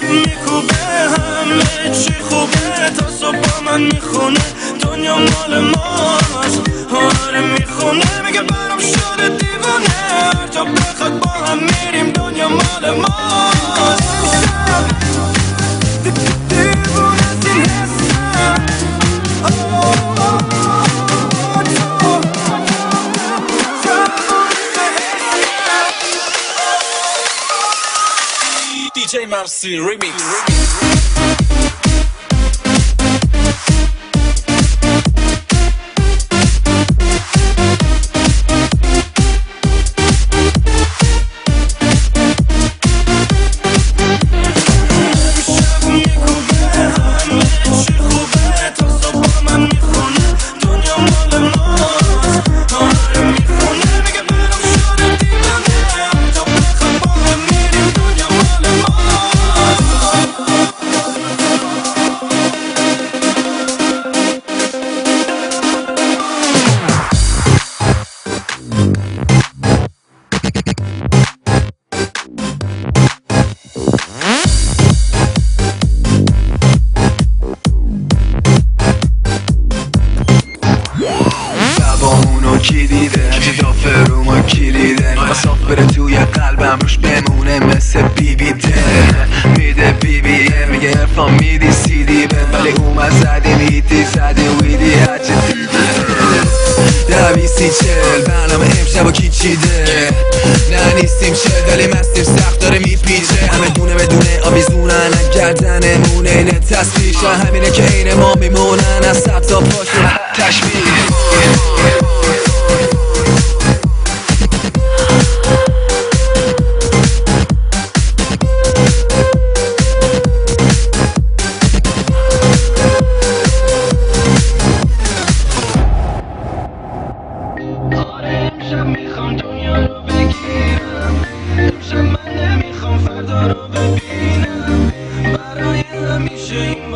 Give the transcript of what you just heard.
میکوبه همه چی خوبه تا صبح با من میخونه دنیا مال ماست آره میخونه میگه برام شده دیوانه هر جا بخواد با هم میریم دنیا مال ماست دیوونه از این حسم DJ Marcy Remix. کی دیده هرچی دافه رو ما کلیده نباید بره توی قلبم روش بمونه مثل بیده میده بیبیه میگه ارفان میدی سیدی به ولی اومد زدیم هیتی زدیم ویدی هرچی دیده 20-40 برنامه امشب و کی چیده نه نیستیم شد ولی مستیم سخت داره میپیچه همه دونه بدونه آویزونن گردنه مونه اینه تصویشن همینه که اینه ما میمونن از سب تا پاشون تشبیه امشب میخوام دنیا رو بگیرم امشب من نمیخوام فردا رو ببینم برای همیشه این